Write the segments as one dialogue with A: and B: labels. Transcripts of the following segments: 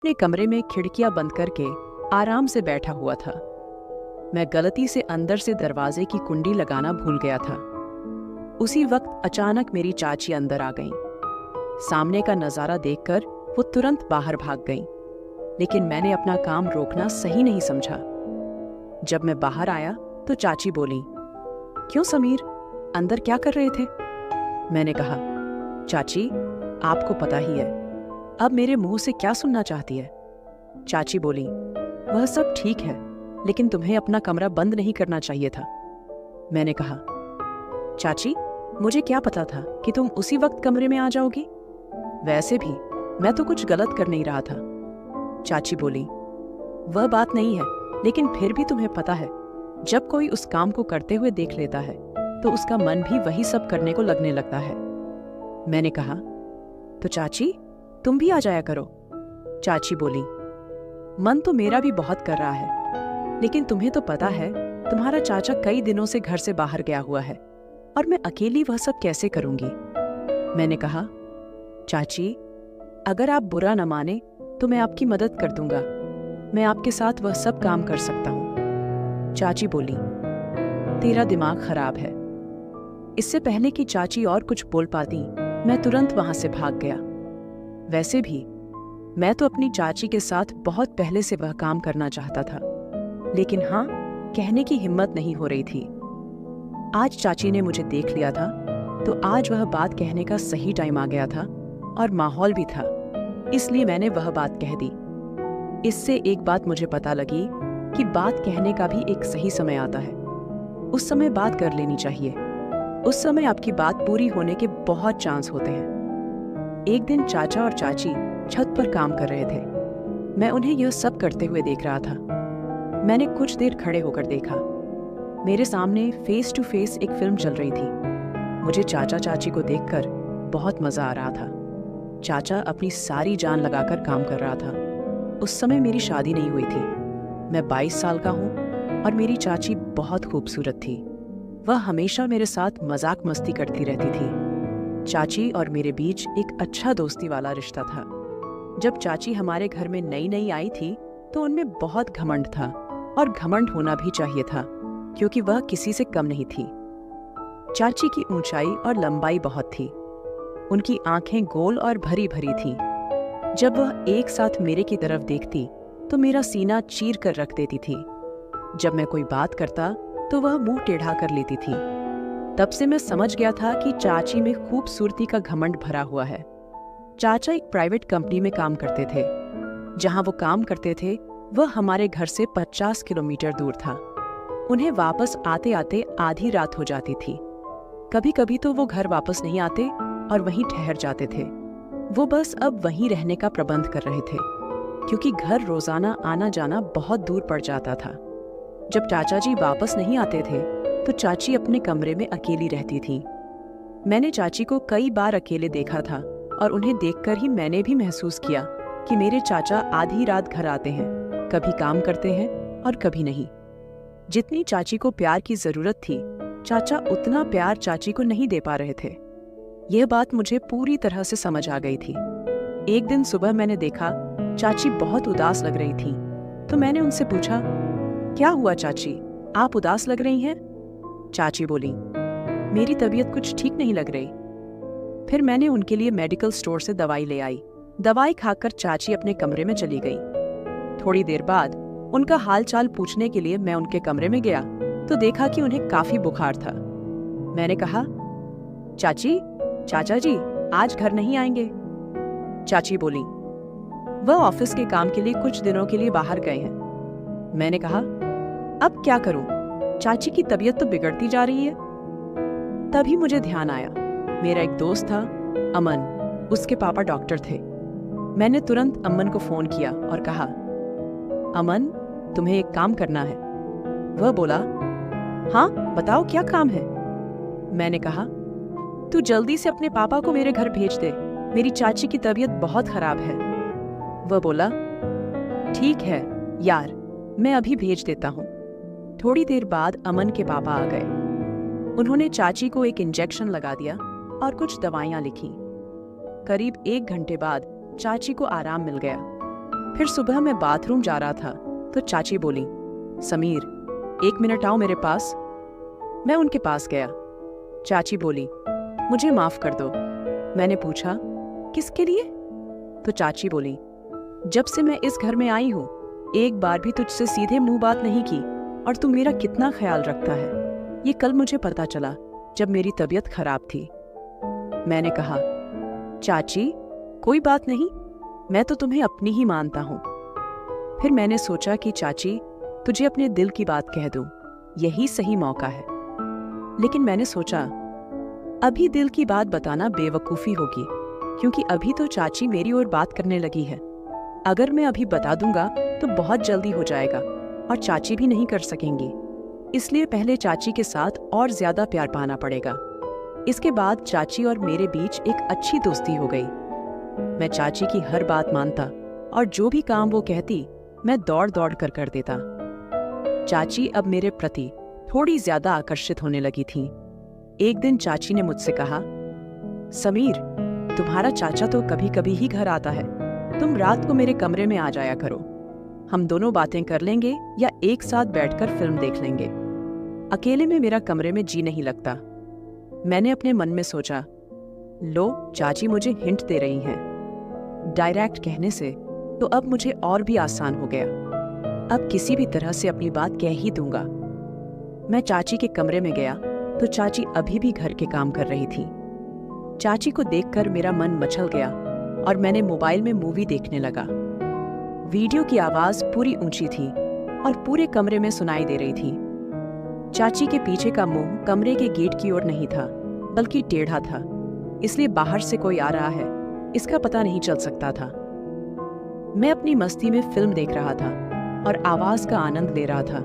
A: अपने कमरे में खिड़कियां बंद करके आराम से बैठा हुआ था। मैं गलती से अंदर से दरवाजे की कुंडी लगाना भूल गया था। उसी वक्त अचानक मेरी चाची अंदर आ गईं। सामने का नजारा देखकर वो तुरंत बाहर भाग गईं, लेकिन मैंने अपना काम रोकना सही नहीं समझा। जब मैं बाहर आया तो चाची बोली, क्यों समीर, अंदर क्या कर रहे थे? मैंने कहा, चाची आपको पता ही है, अब मेरे मुंह से क्या सुनना चाहती है? चाची बोली, वह सब ठीक है, लेकिन तुम्हें अपना कमरा बंद नहीं करना चाहिए था। मैंने कहा, चाची मुझे क्या पता था कि तुम उसी वक्त कमरे में आ जाओगी? वैसे भी मैं तो कुछ गलत कर नहीं रहा था। चाची बोली, वह बात नहीं है, लेकिन फिर भी तुम्हें पता है, जब कोई उस काम को करते हुए देख लेता है तो उसका मन भी वही सब करने को लगने लगता है। मैंने कहा, तो चाची तुम भी आ जाया करो। चाची बोली, मन तो मेरा भी बहुत कर रहा है, लेकिन तुम्हें तो पता है तुम्हारा चाचा कई दिनों से घर से बाहर गया हुआ है और मैं अकेली वह सब कैसे करूंगी? मैंने कहा, चाची अगर आप बुरा न माने तो मैं आपकी मदद कर दूंगा, मैं आपके साथ वह सब काम कर सकता हूं। चाची बोली, तेरा दिमाग खराब है। इससे पहले कि चाची और कुछ बोल पाती, मैं तुरंत वहां से भाग गया। वैसे भी मैं तो अपनी चाची के साथ बहुत पहले से वह काम करना चाहता था, लेकिन हाँ, कहने की हिम्मत नहीं हो रही थी। आज चाची ने मुझे देख लिया था, तो आज वह बात कहने का सही टाइम आ गया था और माहौल भी था, इसलिए मैंने वह बात कह दी। इससे एक बात मुझे पता लगी कि बात कहने का भी एक सही समय आता है। उस समय बात कर लेनी चाहिए। उस समय आपकी बात पूरी होने के बहुत चांस होते हैं। एक दिन चाचा और चाची छत पर काम कर रहे थे। मैं उन्हें यह सब करते हुए देख रहा था। मैंने कुछ देर खड़े होकर देखा। मेरे सामने फेस टू फेस एक फिल्म चल रही थी। मुझे चाचा चाची को देखकर बहुत मजा आ रहा था। चाचा अपनी सारी जान लगाकर काम कर रहा था। उस समय मेरी शादी नहीं हुई थी। मैं 22 साल का हूँ और मेरी चाची बहुत खूबसूरत थी। वह हमेशा मेरे साथ मजाक मस्ती करती रहती थी। चाची और मेरे बीच एक अच्छा दोस्ती वाला रिश्ता था। जब चाची हमारे घर में नई नई आई थी तो उनमें बहुत घमंड था, और घमंड होना भी चाहिए था क्योंकि वह किसी से कम नहीं थी। चाची की ऊंचाई और लंबाई बहुत थी। उनकी आंखें गोल और भरी भरी थीं। जब वह एक साथ मेरे की तरफ देखती तो मेरा सीना चीर कर रख देती थी। जब मैं कोई बात करता तो वह मुंह टेढ़ा कर लेती थी। तब से मैं समझ गया था कि चाची में खूबसूरती का घमंड भरा हुआ है। चाचा एक प्राइवेट कंपनी में काम करते थे। जहां वो काम करते थे वह हमारे घर से 50 किलोमीटर दूर था। उन्हें वापस आते आते आधी रात हो जाती थी। कभी कभी तो वो घर वापस नहीं आते और वहीं ठहर जाते थे। वो बस अब वहीं रहने का प्रबंध कर रहे थे, क्योंकि घर रोजाना आना जाना बहुत दूर पड़ जाता था। जब चाचा जी वापस नहीं आते थे तो चाची अपने कमरे में अकेली रहती थी। मैंने चाची को कई बार अकेले देखा था और उन्हें देखकर ही मैंने भी महसूस किया कि मेरे चाचा आधी रात घर आते हैं, कभी काम करते हैं और कभी नहीं। जितनी चाची को प्यार की जरूरत थी, चाचा उतना प्यार चाची को नहीं दे पा रहे थे। यह बात मुझे पूरी तरह से समझ आ गई थी। एक दिन सुबह मैंने देखा चाची बहुत उदास लग रही थी, तो मैंने उनसे पूछा, क्या हुआ चाची, आप उदास लग रही हैं? चाची बोली, मेरी तबीयत कुछ ठीक नहीं लग रही। फिर मैंने उनके लिए मेडिकल स्टोर से दवाई ले आई। दवाई खाकर चाची अपने कमरे में चली गई। थोड़ी देर बाद उनका हालचाल पूछने के लिए मैं उनके कमरे में गया तो देखा कि उन्हें काफी बुखार था। मैंने कहा, चाची, चाचा जी आज घर नहीं आएंगे? चाची बोली, वह ऑफिस के काम के लिए कुछ दिनों के लिए बाहर गए हैं। मैंने कहा, अब क्या करूं? चाची की तबीयत तो बिगड़ती जा रही है। तभी मुझे ध्यान आया, मेरा एक दोस्त था अमन, उसके पापा डॉक्टर थे। मैंने तुरंत अमन को फोन किया और कहा, अमन तुम्हें एक काम करना है। वह बोला, हाँ बताओ क्या काम है? मैंने कहा, तू जल्दी से अपने पापा को मेरे घर भेज दे, मेरी चाची की तबीयत बहुत खराब है। वह बोला, ठीक है यार, मैं अभी भेज देता हूँ। थोड़ी देर बाद अमन के पापा आ गए। उन्होंने चाची को एक इंजेक्शन लगा दिया और कुछ दवाइयां लिखी। करीब 1 घंटे बाद चाची को आराम मिल गया। फिर सुबह मैं बाथरूम जा रहा था तो चाची बोली, समीर 1 मिनट आओ मेरे पास। मैं उनके पास गया। चाची बोली, मुझे माफ कर दो। मैंने पूछा, किसके लिए? तो चाची बोली, जब से मैं इस घर में आई हूँ एक बार भी तुझसे सीधे मुंह बात नहीं की और तू मेरा कितना ख्याल रखता है ये कल मुझे पता चला जब मेरी तबीयत खराब थी। मैंने कहा, चाची कोई बात नहीं, मैं तो तुम्हें अपनी ही मानता हूँ। फिर मैंने सोचा कि चाची तुझे अपने दिल की बात कह दूं, यही सही मौका है। लेकिन मैंने सोचा अभी दिल की बात बताना बेवकूफ़ी होगी, क्योंकि अभी तो चाची मेरी ओर बात करने लगी है। अगर मैं अभी बता दूंगा तो बहुत जल्दी हो जाएगा और चाची भी नहीं कर सकेंगी, इसलिए पहले चाची के साथ और ज्यादा प्यार पाना पड़ेगा। इसके बाद चाची और मेरे बीच एक अच्छी दोस्ती हो गई। मैं चाची की हर बात मानता और जो भी काम वो कहती मैं दौड़ दौड़ कर देता। चाची अब मेरे प्रति थोड़ी ज्यादा आकर्षित होने लगी थी। एक दिन चाची ने मुझसे कहा, समीर तुम्हारा चाचा तो कभी कभी ही घर आता है, तुम रात को मेरे कमरे में आ जाया करो, हम दोनों बातें कर लेंगे या एक साथ बैठकर फिल्म देख लेंगे। अकेले में मेरा कमरे में जी नहीं लगता। मैंने अपने मन में सोचा, लो चाची मुझे हिंट दे रही हैं। डायरेक्ट कहने से तो अब मुझे और भी आसान हो गया। अब किसी भी तरह से अपनी बात कह ही दूंगा। मैं चाची के कमरे में गया तो चाची अभी भी घर के काम कर रही थी। चाची को देखकर मेरा मन मचल गया और मैंने मोबाइल में मूवी देखने लगा। वीडियो की आवाज पूरी ऊंची थी और पूरे कमरे में सुनाई दे रही थी। चाची के पीछे का मुंह कमरे के गेट की ओर नहीं था, बल्कि टेढ़ा था, इसलिए बाहर से कोई आ रहा है इसका पता नहीं चल सकता था। मैं अपनी मस्ती में फिल्म देख रहा था और आवाज का आनंद ले रहा था।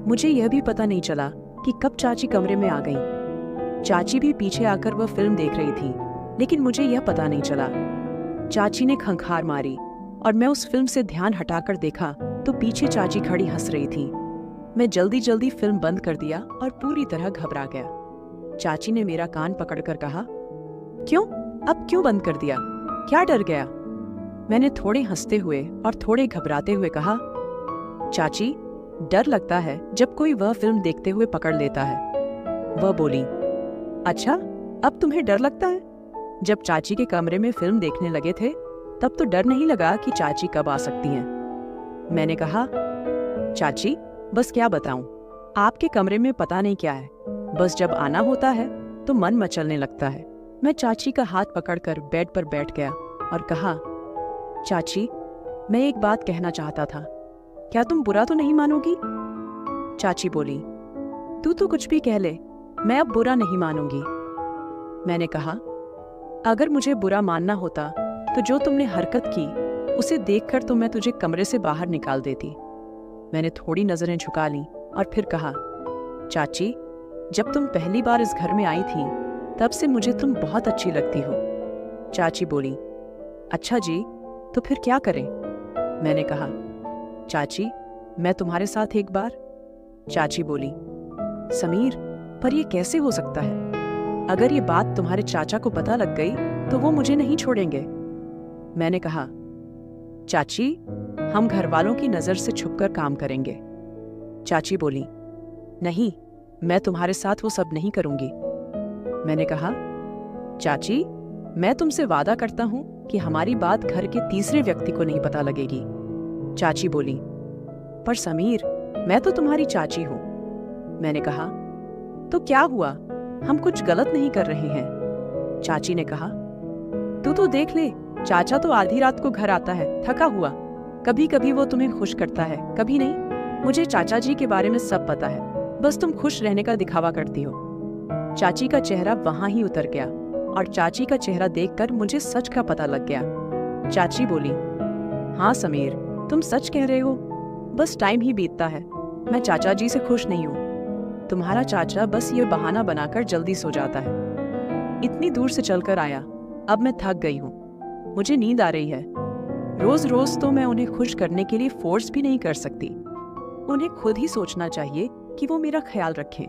A: मुझे यह भी पता नहीं चला कि कब चाची कमरे में आ गई। चाची भी पीछे आकर वह फिल्म देख रही थी, लेकिन मुझे यह पता नहीं चला। चाची ने खंखार मारी और मैं उस फिल्म से ध्यान हटाकर देखा तो पीछे चाची खड़ी हंस रही थी। मैं जल्दी जल्दी फिल्म बंद कर दिया और पूरी तरह घबरा गया। चाची ने मेरा कान पकड़कर कहा, क्यों? अब क्यों बंद कर दिया? क्या डर गया? मैंने थोड़े हंसते हुए और थोड़े घबराते हुए कहा, चाची डर लगता है जब कोई वह फिल्म देखते हुए पकड़ लेता है। वह बोली, अच्छा अब तुम्हें डर लगता है? जब चाची के कमरे में फिल्म देखने लगे थे तब तो डर नहीं लगा कि चाची कब आ सकती हैं। मैंने कहा, चाची बस क्या बताऊं, आपके कमरे में पता नहीं क्या है, बस जब आना होता है तो मन मचलने लगता है। मैं चाची का हाथ पकड़कर बेड पर बैठ गया और कहा, चाची मैं एक बात कहना चाहता था, क्या तुम बुरा तो नहीं मानोगी? चाची बोली, तू तो कुछ भी कह ले, मैं अब बुरा नहीं मानूंगी। मैंने कहा, अगर मुझे बुरा मानना होता तो जो तुमने हरकत की उसे देखकर तो मैं तुझे कमरे से बाहर निकाल देती। मैंने थोड़ी नजरें झुका ली और फिर कहा, चाची जब तुम पहली बार इस घर में आई थी तब से मुझे तुम बहुत अच्छी लगती हो। चाची बोली, अच्छा जी तो फिर क्या करें? मैंने कहा, चाची मैं तुम्हारे साथ एक बार। चाची बोली, समीर पर यह कैसे हो सकता है? अगर ये बात तुम्हारे चाचा को पता लग गई तो वो मुझे नहीं छोड़ेंगे। मैंने कहा, चाची हम घर वालों की नजर से छुपकर काम करेंगे। चाची बोली, नहीं मैं तुम्हारे साथ वो सब नहीं करूंगी। मैंने कहा, चाची मैं तुमसे वादा करता हूं कि हमारी बात घर के तीसरे व्यक्ति को नहीं पता लगेगी। चाची बोली, पर समीर मैं तो तुम्हारी चाची हूं। मैंने कहा, तो क्या हुआ, हम कुछ गलत नहीं कर रहे हैं। चाची ने कहा, तू तो देख ले, चाचा तो आधी रात को घर आता है थका हुआ, कभी कभी वो तुम्हें खुश करता है कभी नहीं। मुझे चाचा जी के बारे में सब पता है, बस तुम खुश रहने का दिखावा करती हो। चाची का चेहरा वहां ही उतर गया और चाची का चेहरा देखकर मुझे सच का पता लग गया। चाची बोली, हाँ समीर तुम सच कह रहे हो, बस टाइम ही बीतता है, मैं चाचा जी से खुश नहीं हूँ। तुम्हारा चाचा बस ये बहाना बनाकर जल्दी सो जाता है। इतनी दूर से चलकर आया, अब मैं थक गई हूँ, मुझे नींद आ रही है। रोज रोज तो मैं उन्हें खुश करने के लिए फोर्स भी नहीं कर सकती। उन्हें खुद ही सोचना चाहिए कि वो मेरा ख्याल रखें।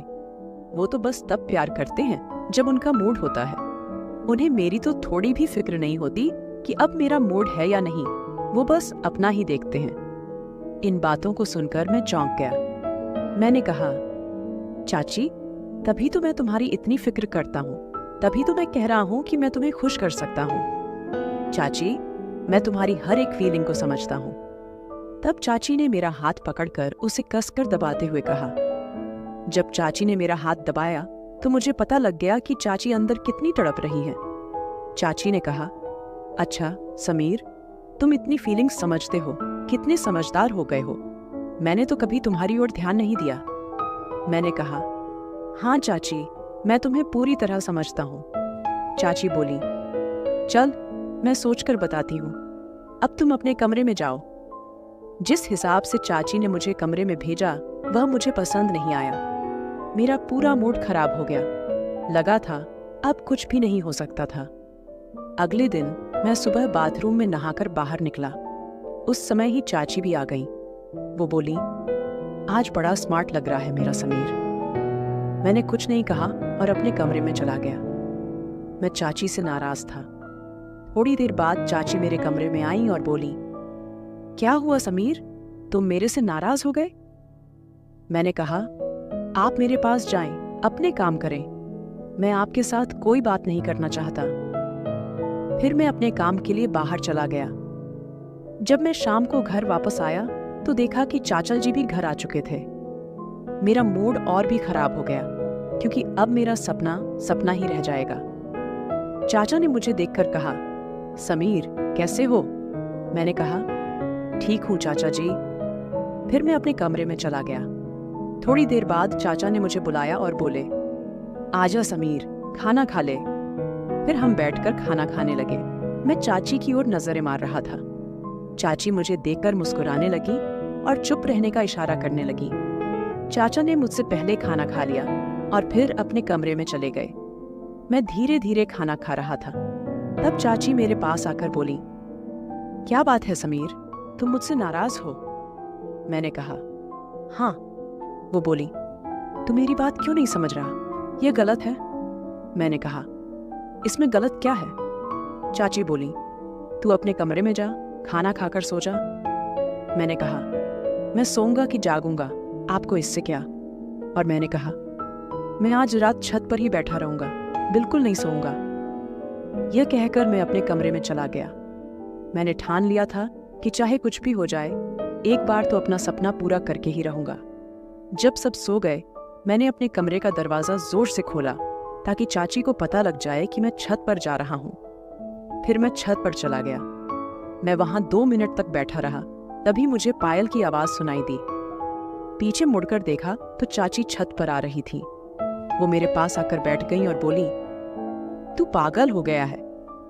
A: वो तो बस तब प्यार करते हैं जब उनका मूड होता है। उन्हें मेरी तो थोड़ी भी फिक्र नहीं होती कि अब मेरा मूड है या नहीं। वो बस अपना ही देखते हैं। इन बातों को सुनकर मैं चौंक गया। मैंने कहा, चाची, तभी तो मैं तुम्हारी इतनी फिक्र करता हूँ, तभी तो मैं कह रहा हूँ कि मैं तुम्हें खुश कर सकता हूँ। चाची, मैं तुम्हारी हर एक फीलिंग को समझता हूँ। तब चाची ने मेरा हाथ पकड़कर उसे कसकर दबाते हुए कहा। जब चाची ने मेरा हाथ दबाया तो मुझे पता लग गया कि चाची अंदर कितनी तड़प रही है। चाची ने कहा, अच्छा समीर, तुम इतनी फीलिंग्स समझते हो, कितने समझदार हो गए हो। मैंने तो कभी तुम्हारी ओर ध्यान नहीं दिया। मैंने कहा, हाँ चाची, मैं तुम्हें पूरी तरह समझता हूँ। चाची बोली, चल मैं सोचकर बताती हूँ, अब तुम अपने कमरे में जाओ। जिस हिसाब से चाची ने मुझे कमरे में भेजा वह मुझे पसंद नहीं आया। मेरा पूरा मूड खराब हो गया। लगा था अब कुछ भी नहीं हो सकता था। अगले दिन मैं सुबह बाथरूम में नहाकर बाहर निकला। उस समय ही चाची भी आ गई। वो बोली, आज बड़ा स्मार्ट लग रहा है मेरा समीर। मैंने कुछ नहीं कहा और अपने कमरे में चला गया। मैं चाची से नाराज था। थोड़ी देर बाद चाची मेरे कमरे में आई और बोली, क्या हुआ समीर, तुम मेरे से नाराज हो गए? मैंने कहा, आप मेरे पास जाएं, अपने काम करें। मैं आपके साथ कोई बात नहीं करना चाहता। फिर मैं अपने काम के लिए बाहर चला गया। जब मैं शाम को घर वापस आया तो देखा कि चाचा जी भी घर आ चुके थे। मेरा मूड और भी खराब हो गया, क्योंकि अब मेरा सपना सपना ही रह जाएगा। चाचा ने मुझे देखकर कहा, समीर कैसे हो? मैंने कहा, ठीक हूँ चाचा जी। फिर मैं अपने कमरे में चला गया। थोड़ी देर बाद चाचा ने मुझे बुलाया और बोले, आजा समीर, खाना खा ले। फिर हम बैठकर खाना खाने लगे। मैं चाची की ओर नजरें मार रहा था। चाची मुझे देखकर मुस्कुराने लगी और चुप रहने का इशारा करने लगी। चाचा ने मुझसे पहले खाना खा लिया और फिर अपने कमरे में चले गए। मैं धीरे धीरे खाना खा रहा था। तब चाची मेरे पास आकर बोली, क्या बात है समीर, तुम मुझसे नाराज हो? मैंने कहा, हाँ। वो बोली, तू मेरी बात क्यों नहीं समझ रहा? यह गलत है। मैंने कहा, इसमें गलत क्या है? चाची बोली, तू अपने कमरे में जा, खाना खाकर सो जा। मैंने कहा, मैं सोऊंगा कि जागूंगा, आपको इससे क्या? और मैंने कहा, मैं आज रात छत पर ही बैठा रहूंगा, बिल्कुल नहीं सोऊंगा। यह कहकर मैं अपने कमरे में चला गया। मैंने ठान लिया था कि चाहे कुछ भी हो जाए, एक बार तो अपना सपना पूरा करके ही रहूंगा। जब सब सो गए, मैंने अपने कमरे का दरवाजा जोर से खोला ताकि चाची को पता लग जाए कि मैं छत पर जा रहा हूं। फिर मैं छत पर चला गया। मैं वहां 2 मिनट तक बैठा रहा। तभी मुझे पायल की आवाज सुनाई दी। पीछे मुड़कर देखा तो चाची छत पर आ रही थी। वो मेरे पास आकर बैठ गई और बोली, तू पागल हो गया है,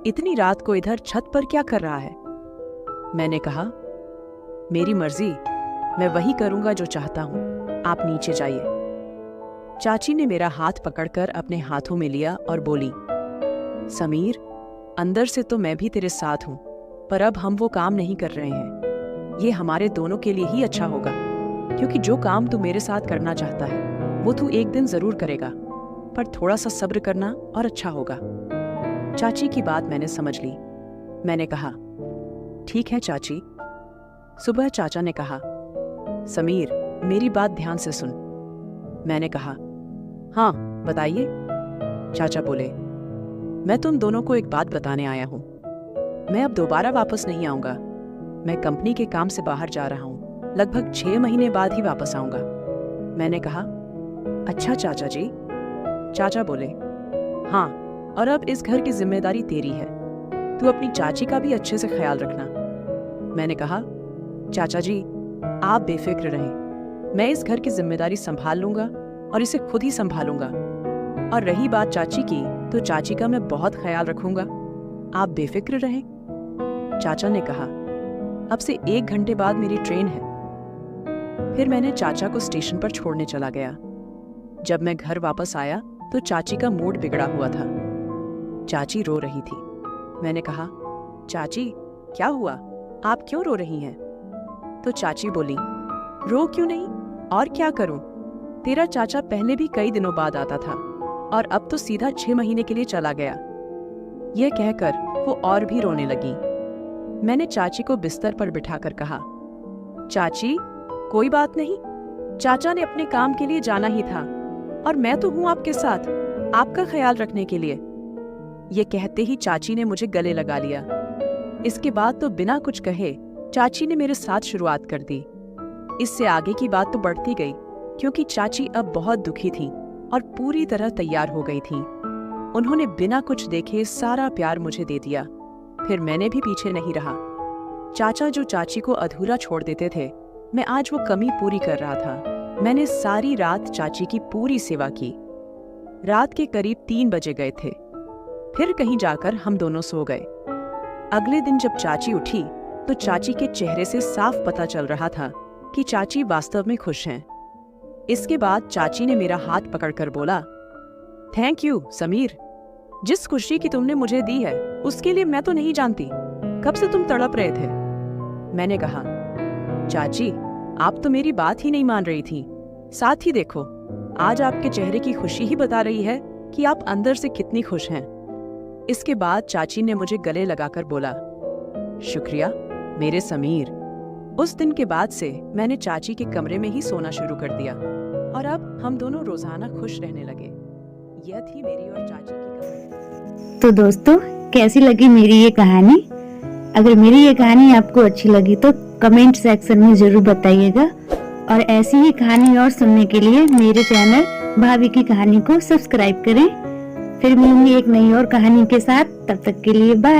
A: इतनी रात को इधर छत पर क्या कर रहा है? मैंने कहा, मेरी मर्जी, मैं वही करूंगा जो चाहता हूं, आप नीचे जाइए। चाची ने मेरा हाथ पकड़कर अपने हाथों में लिया और बोली, समीर, अंदर से तो मैं भी तेरे साथ हूं, पर अब हम वो काम नहीं कर रहे हैं। ये हमारे दोनों के लिए ही अच्छा होगा, क्योंकि जो काम तू मेरे साथ करना चाहता है वो तू एक दिन जरूर करेगा, पर थोड़ा सा सब्र करना और अच्छा होगा। चाची की बात मैंने समझ ली। मैंने कहा, ठीक है चाची। सुबह चाचा ने कहा, समीर, मेरी बात ध्यान से सुन। मैंने कहा, हाँ बताइए। चाचा बोले, मैं तुम दोनों को एक बात बताने आया हूं। मैं अब दोबारा वापस नहीं आऊंगा। मैं कंपनी के काम से बाहर जा रहा हूं। लगभग 6 महीने बाद ही वापस आऊंगा। मैंने कहा, अच्छा चाचा जी। चाचा बोले, हाँ, और अब इस घर की जिम्मेदारी तेरी है। तू अपनी चाची का भी अच्छे से ख्याल रखना। मैंने कहा, चाचा जी, आप बेफिक्र रहें, मैं इस घर की जिम्मेदारी संभाल लूंगा और इसे खुद ही संभालूंगा। और रही बात चाची की, तो चाची का मैं बहुत ख्याल रखूंगा, आप बेफिक्र रहें। चाचा ने कहा, अब से 1 घंटे बाद मेरी ट्रेन है। फिर मैंने चाचा को स्टेशन पर छोड़ने चला गया। जब मैं घर वापस आया तो चाची का मूड बिगड़ा हुआ था। चाची रो रही थी। मैंने कहा, चाची क्या हुआ, आप क्यों रो रही हैं? तो चाची बोली, रो क्यों नहीं, और क्या करूं? तेरा चाचा पहले भी कई दिनों बाद आता था और अब तो सीधा 6 महीने के लिए चला गया। यह कहकर वो और भी रोने लगी। मैंने चाची को बिस्तर पर बिठाकर कहा, चाची, कोई बात नहीं, चाचा ने अपने काम के लिए जाना ही था और मैं तो हूं आपके साथ, आपका ख्याल रखने के लिए। ये कहते ही चाची ने मुझे गले लगा लिया। इसके बाद तो बिना कुछ कहे चाची ने मेरे साथ शुरुआत कर दी। इससे आगे की बात तो बढ़ती गई, क्योंकि चाची अब बहुत दुखी थी और पूरी तरह तैयार हो गई थी। उन्होंने बिना कुछ देखे सारा प्यार मुझे दे दिया। फिर मैंने भी पीछे नहीं रहा। चाचा जो चाची को अधूरा छोड़ देते थे, मैं आज वो कमी पूरी कर रहा था। मैंने सारी रात चाची की पूरी सेवा की। रात के करीब 3 बजे गए थे। फिर कहीं जाकर हम दोनों सो गए। अगले दिन जब चाची उठी तो चाची के चेहरे से साफ पता चल रहा था कि चाची वास्तव में खुश हैं। इसके बाद चाची ने मेरा हाथ पकड़कर बोला, थैंक यू समीर, जिस खुशी की तुमने मुझे दी है उसके लिए मैं तो नहीं जानती कब से तुम तड़प रहे थे। मैंने कहा, चाची, आप तो मेरी बात ही नहीं मान रही थी। साथ ही देखो, आज आपके चेहरे की खुशी ही बता रही है कि आप अंदर से कितनी खुश हैं। इसके बाद चाची ने मुझे गले लगाकर बोला, शुक्रिया मेरे समीर। उस दिन के बाद से मैंने चाची के कमरे में ही सोना शुरू कर दिया और अब हम दोनों रोजाना खुश रहने लगे। यह थी मेरी और चाची की कहानी।
B: तो दोस्तों, कैसी लगी मेरी ये कहानी? अगर मेरी ये कहानी आपको अच्छी लगी तो कमेंट सेक्शन में जरूर बताइएगा और ऐसी ही कहानी और सुनने के लिए मेरे चैनल भाभी की कहानी को सब्सक्राइब करें। फिर मिलूंगी एक नई और कहानी के साथ। तब तक के लिए बाय।